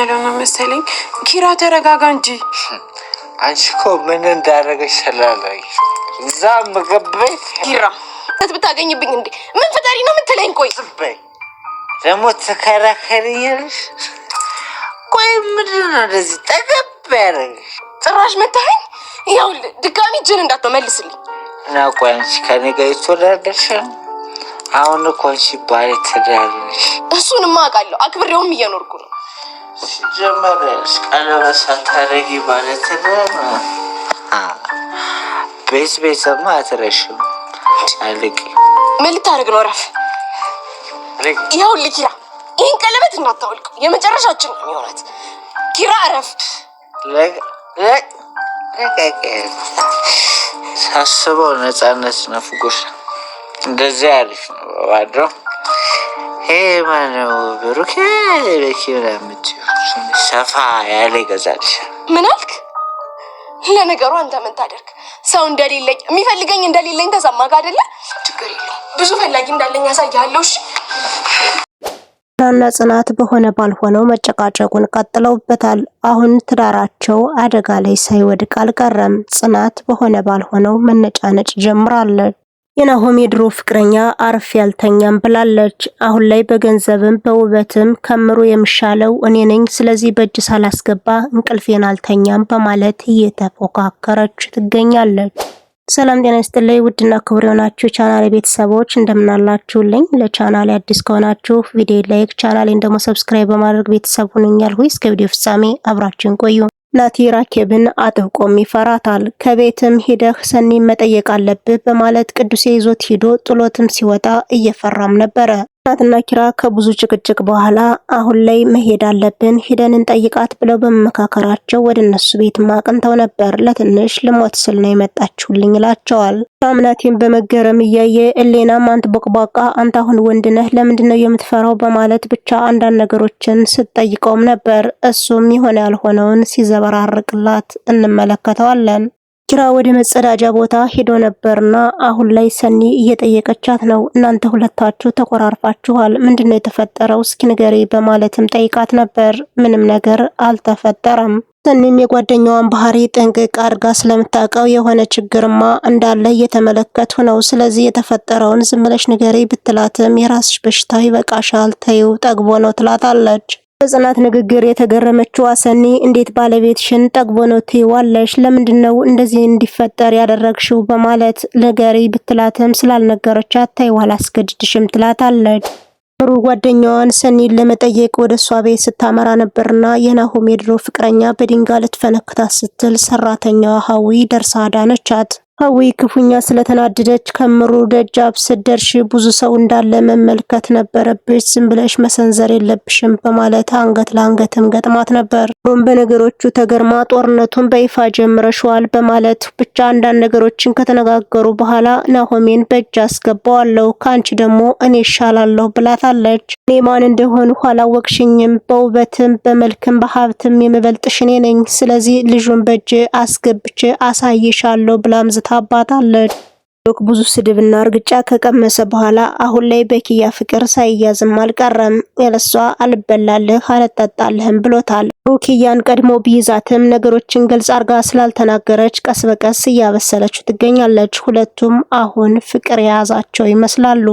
ያለውና መሰለኝ ኪራ ተረጋጋ እንጂ አንቺ እኮ ምን እንዳደረገሽ ሰላለኝ እዛም መገበይ ኪራ ብታገኝብኝ እንዴ ምን ፈጣሪ ነው የምትለኝ? ቆይ ዝበይ ደግሞ ተከራከሪኛለሽ። ቆይ ምንድን ነው እንደዚህ ጠገብ ያደረገሽ? ጭራሽ መታኸኝ። ያው ድጋሚ እጅን እንዳትመልስልኝ እና ቆይ አንቺ ከኔ ጋር የተወዳደርሽ አሁን እኮ አንቺ ባለ ትዳር ነሽ። እሱንማ አውቃለሁ፣ አክብሬውም እየኖርኩ ነው። ሲጀመር ቀለበት ሳታረጊ ባለ ትዳር ቤተሰብማ አትረሽም። አልቂ ምን ልታደርግ ነው? ረፍ ይኸውልህ ኪራ፣ ይህን ቀለበት እንዳታወልቀው፣ የመጨረሻችን ነው የሚሆናት። ኪራ ረፍ። ሳስበው ነፃነት ነፍጎሽ እንደዚህ አሪፍ ነው። ባዶ ይሄ ማነው ብሩኬ በኪራ የምትይው ሰፋ ያለ ይገዛልሽ። ምን አልክ? ለነገሩ አንተ ምን ታደርግ? ሰው እንደሌለኝ የሚፈልገኝ እንደሌለኝ ተሰማክ አይደለ? ችግር የለውም፣ ብዙ ፈላጊ እንዳለኝ ያሳያለሁ። እሺ ኪራና ጽናት በሆነ ባልሆነው መጨቃጨቁን ቀጥለውበታል። አሁን ትዳራቸው አደጋ ላይ ሳይወድቅ አልቀረም። ጽናት በሆነ ባልሆነው መነጫነጭ ጀምራለች። የናሆም የድሮ ፍቅረኛ አርፍ ያልተኛም ብላለች። አሁን ላይ በገንዘብም በውበትም ከምሩ የሚሻለው እኔ ነኝ፣ ስለዚህ በእጅ ሳላስገባ እንቅልፌን አልተኛም በማለት እየተፎካከረች ትገኛለች። ሰላም ጤና ይስጥልኝ ውድና ክቡር የሆናችሁ ቻናሌ ቤተሰቦች እንደምናላችሁልኝ። ለቻናሌ አዲስ ከሆናችሁ ቪዲዮ ላይክ፣ ቻናሌን ደግሞ ሰብስክራይብ በማድረግ ቤተሰብ ሁኑኛል። እስከ ቪዲዮ ፍጻሜ አብራችሁን ቆዩ። ናቲ ራኬብን አጥብቆም ይፈራታል። ከቤትም ሄደህ ሰኒ መጠየቅ አለብህ በማለት ቅዱሴ ይዞት ሄዶ ጥሎትም ሲወጣ እየፈራም ነበረ። ጽናትና ኪራ ከብዙ ጭቅጭቅ በኋላ አሁን ላይ መሄድ አለብን ሄደን እንጠይቃት ብለው በመመካከራቸው ወደ እነሱ ቤት ማቅንተው ነበር። ለትንሽ ልሞት ስል ነው የመጣችሁልኝ ይላቸዋል። ናቲም በመገረም እያየ እሌናም አንተ ቦቅቧቃ አንተ አሁን ወንድ ነህ ለምንድነው የምትፈራው በማለት ብቻ አንዳንድ ነገሮችን ስትጠይቀውም ነበር። እሱም የሆነ ያልሆነውን ሲዘበራርቅላት እንመለከተዋለን። ኪራ ወደ መጸዳጃ ቦታ ሄዶ ነበርና አሁን ላይ ሰኒ እየጠየቀቻት ነው። እናንተ ሁለታችሁ ተቆራርፋችኋል፣ ምንድነው የተፈጠረው እስኪ ንገሪ በማለትም ጠይቃት ነበር። ምንም ነገር አልተፈጠረም። ሰኒም የጓደኛዋን ባህሪ ጥንቅቅ አድርጋ ስለምታውቀው የሆነ ችግርማ እንዳለ እየተመለከቱ ነው፣ ስለዚህ የተፈጠረውን ዝም ብለሽ ንገሪ ብትላትም የራስሽ በሽታ ይበቃሻል፣ ተይው ጠግቦ ነው ትላታለች። በጽናት ንግግር የተገረመችው ሰኒ እንዴት ባለቤትሽን ጠግቦ ነው ትይዋለሽ? ለምንድነው እንደዚህ እንዲፈጠር ያደረግሽው? በማለት ንገሪ ብትላትም ስላልነገረቻት ተይው አላስገድድሽም ትላታለች። ምሩ ጓደኛዋን ሰኒን ለመጠየቅ ወደ እሷ ቤት ስታመራ ነበርና የናሆም የድሮ ፍቅረኛ በድንጋይ ልትፈነክታት ስትል ሰራተኛዋ ሀዊ ደርሳ አዳነቻት። ሀዊ ክፉኛ ስለተናደደች ከምሩ ደጃፍ ስትደርሺ ብዙ ሰው እንዳለ መመልከት ነበረብሽ፣ ዝም ብለሽ መሰንዘር የለብሽም በማለት አንገት ለአንገትም ገጥማት ነበር። ምሩም በነገሮቹ ተገርማ ጦርነቱን በይፋ ጀምረሽዋል በማለት ብቻ አንዳንድ ነገሮችን ከተነጋገሩ በኋላ ናሆሜን በእጅ አስገባዋለሁ፣ ካንቺ ደግሞ እኔ እሻላለሁ ብላታለች። እኔ ማን እንደሆኑ አላወቅሽኝም፣ በውበትም በመልክም በሀብትም የምበልጥሽ እኔ ነኝ፣ ስለዚህ ልጁን በእጅ አስገብቼ አሳይሻለሁ ብላም ታባታለች። ብዙ ስድብና እርግጫ ከቀመሰ በኋላ አሁን ላይ በኪያ ፍቅር ሳይያዝም አልቀረም። ያለሷ አልበላልህ አልጠጣልህም ብሎታል። ኪያን ቀድሞ ቢይዛትም ነገሮችን ግልጽ አርጋ ስላልተናገረች ቀስ በቀስ እያበሰለችው ትገኛለች። ሁለቱም አሁን ፍቅር የያዛቸው ይመስላሉ።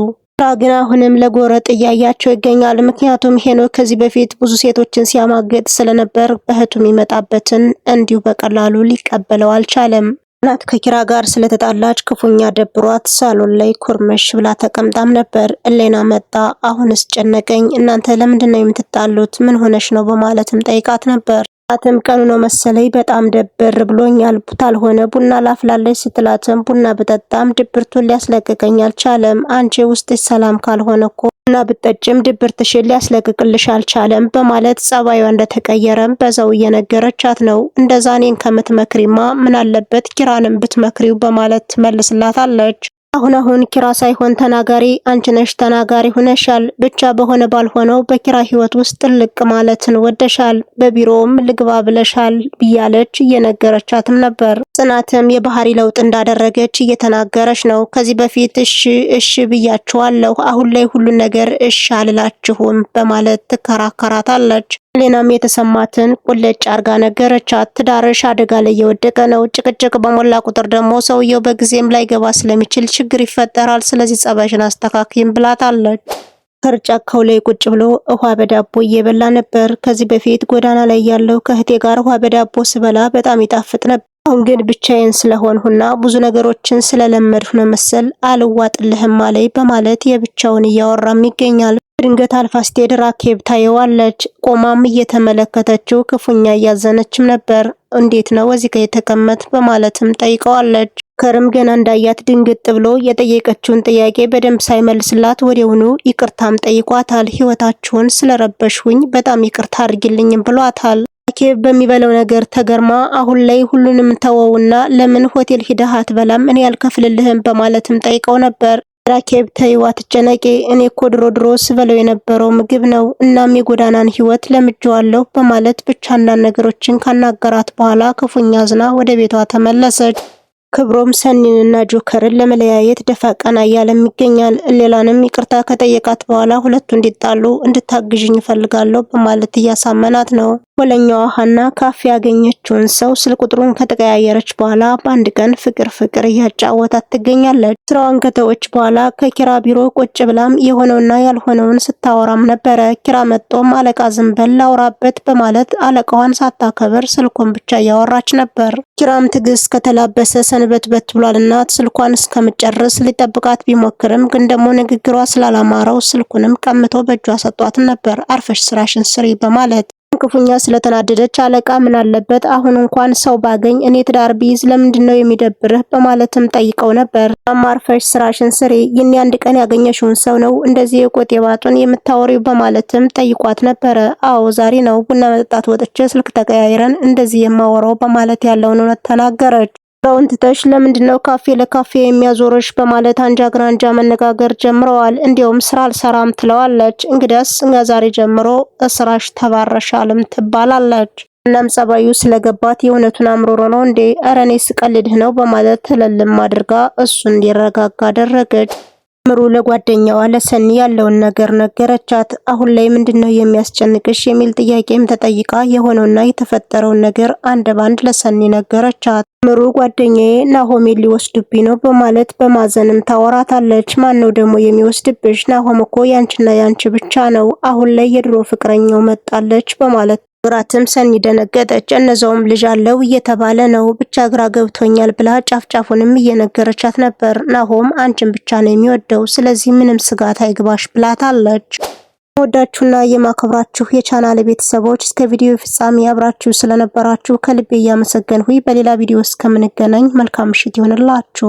ግን አሁንም ለጎረጥ እያያቸው ይገኛል። ምክንያቱም ሄኖክ ከዚህ በፊት ብዙ ሴቶችን ሲያማግጥ ስለነበር እህቱ የሚመጣበትን እንዲሁ በቀላሉ ሊቀበለው አልቻለም። ጽናት ከኪራ ጋር ስለተጣላች ክፉኛ ደብሯት ሳሎን ላይ ኩርመሽ ብላ ተቀምጣም ነበር። እሌና መጣ። አሁንስ ጨነቀኝ፣ እናንተ ለምንድነው የምትጣሉት? ምን ሆነሽ ነው በማለትም ጠይቃት ነበር። ጽናትም ቀኑ ነው መሰለኝ በጣም ደበር ብሎኛል፣ ታልሆነ ቡና ላፍላለች ስትላትም ቡና በጠጣም ድብርቱን ሊያስለቅቀኝ አልቻለም። አንቺ ውስጥሽ ሰላም ካልሆነ እኮ ቡና ብጠጭም ድብርትሽን ሊያስለቅቅልሽ አልቻለም በማለት ጸባዩ እንደተቀየረም በዛው እየነገረቻት ነው። እንደዛ እኔን ከምትመክሪማ ምን አለበት ኪራንም ብትመክሪው በማለት ትመልስላታለች። አሁን ኪራ ሳይሆን ተናጋሪ አንቺ ነሽ ተናጋሪ ሆነሻል። ብቻ በሆነ ባልሆነው በኪራ ህይወት ውስጥ ጥልቅ ማለትን ወደሻል። በቢሮውም ልግባ ብለሻል ብያለች እየነገረቻትም ነበር። ጽናትም የባህሪ ለውጥ እንዳደረገች እየተናገረች ነው። ከዚህ በፊት እሺ ብያችኋለሁ፣ አሁን ላይ ሁሉ ነገር እሺ አልላችሁም በማለት ትከራከራታለች። ሌናም የተሰማትን ቁልጭ አርጋ ነገረቻት። ትዳርሽ አደጋ ላይ የወደቀ ነው። ጭቅጭቅ በሞላ ቁጥር ደግሞ ሰውየው በጊዜም ላይ ገባ ስለሚችል ችግር ይፈጠራል። ስለዚህ ጸባይሽን አስተካክይም ብላታለች። ከርጫካው ላይ ቁጭ ብሎ ውሃ በዳቦ እየበላ ነበር። ከዚህ በፊት ጎዳና ላይ ያለው ከእህቴ ጋር ውሃ በዳቦ ስበላ በጣም ይጣፍጥ ነበር። አሁን ግን ብቻዬን ስለሆንሁና ብዙ ነገሮችን ስለለመድሁ ነው መሰል አልዋጥልህም አለኝ በማለት የብቻውን እያወራም ይገኛል። ድንገት አልፋ ስትሄድ ራኬብ ታየዋለች። ቆማም እየተመለከተችው ክፉኛ እያዘነችም ነበር። እንዴት ነው እዚህ ጋር የተቀመጥ በማለትም ጠይቀዋለች። ከርም ገና እንዳያት ድንግጥ ብሎ የጠየቀችውን ጥያቄ በደንብ ሳይመልስላት ወዲያውኑ ይቅርታም ጠይቋታል። ህይወታችሁን ስለረበሽሁኝ በጣም ይቅርታ አድርጊልኝም ብሏታል። ራኬብ በሚበለው ነገር ተገርማ አሁን ላይ ሁሉንም ተወውና ለምን ሆቴል ሂደህ አትበላም እኔ ያልከፍልልህም በማለትም ጠይቀው ነበር። ራኬብ ተይዋ አትጨነቂ፣ እኔ እኮ ድሮ ስበለው የነበረው ምግብ ነው። እናም የጎዳናን ህይወት ለምጄዋለሁ በማለት ብቻ አንዳንድ ነገሮችን ካናገራት በኋላ ክፉኛ አዝና ወደ ቤቷ ተመለሰች። ክብሮም ሰኒንና ጆከርን ለመለያየት ደፋ ቀና እያለም ይገኛል። ሌላንም ይቅርታ ከጠየቃት በኋላ ሁለቱ እንዲጣሉ እንድታግዥኝ እፈልጋለሁ በማለት እያሳመናት ነው። ወለኛዋ ሀና ካፌ ያገኘችውን ሰው ስልክ ቁጥሩን ከተቀያየረች በኋላ በአንድ ቀን ፍቅር እያጫወታት ትገኛለች። ስራዋን ከተወች በኋላ ከኪራ ቢሮ ቁጭ ብላም የሆነውና ያልሆነውን ስታወራም ነበረ። ኪራ መጥቶም አለቃ ዝም በል ላውራበት በማለት አለቃዋን ሳታከብር ስልኩን ብቻ እያወራች ነበር። ኪራም ትዕግስት ከተላበሰ ሰንበትበት ብሏልና ስልኳን እስከምጨርስ ሊጠብቃት ቢሞክርም ግን ደግሞ ንግግሯ ስላላማረው ስልኩንም ቀምቶ በእጇ ሰጧት ነበር። አርፈሽ ስራሽን ስሪ በማለት ክፉኛ ስለተናደደች አለቃ ምን አለበት አሁን እንኳን ሰው ባገኝ እኔ ትዳር ቢይዝ ለምንድነው የሚደብርህ በማለትም ጠይቀው ነበር። አርፈሽ ስራሽን ስሪ፣ ይህን አንድ ቀን ያገኘሽውን ሰው ነው እንደዚህ የቆጤ ባጡን የምታወሪው በማለትም ጠይቋት ነበረ። አዎ ዛሬ ነው ቡና መጠጣት ወጥቼ ስልክ ተቀያይረን እንደዚህ የማወራው በማለት ያለውን እውነት ተናገረች። ስራውን ትተሽ ለምንድነው ካፌ ለካፌ የሚያዞርሽ በማለት አንጃ ግራንጃ መነጋገር ጀምረዋል። እንዲያውም ስራ አልሰራም ትለዋለች። እንግዲያስ ዛሬ ጀምሮ ስራሽ ተባረሻልም ትባላለች። እናም ጸባዩ ስለገባት የእውነቱን አምሮሮ ነው እንዴ ኧረ እኔ ስቀልድህ ነው በማለት ተለልም አድርጋ እሱ እንዲረጋጋ አደረገች። ምሩ ለጓደኛዋ ለሰኒ ያለውን ነገር ነገረቻት። አሁን ላይ ምንድነው የሚያስጨንቅሽ የሚል ጥያቄም ተጠይቃ የሆነውና የተፈጠረውን ነገር አንድ ባንድ ለሰኒ ነገረቻት። ምሩ ጓደኛዬ ናሆም ሊወስድብኝ ነው በማለት በማዘንም ታወራታለች። ማን ነው ደግሞ የሚወስድብሽ? ናሆም እኮ ያንቺና ያንቺ ብቻ ነው። አሁን ላይ የድሮ ፍቅረኛው መጣለች በማለት ግራትም ሰኒ ደነገጠች። እነዛውም ልጅ አለው እየተባለ ነው ብቻ ግራ ገብቶኛል ብላ ጫፍጫፉንም እየነገረቻት ነበር። ናሆም አንቺን ብቻ ነው የሚወደው ስለዚህ ምንም ስጋት አይግባሽ ብላታለች። ወዳችሁና የማከብራችሁ የቻናል ቤተሰቦች እስከ ቪዲዮ ፍጻሜ አብራችሁ ስለነበራችሁ ከልቤ እያመሰገንሁ በሌላ ቪዲዮ እስከምንገናኝ መልካም ምሽት ይሁንላችሁ።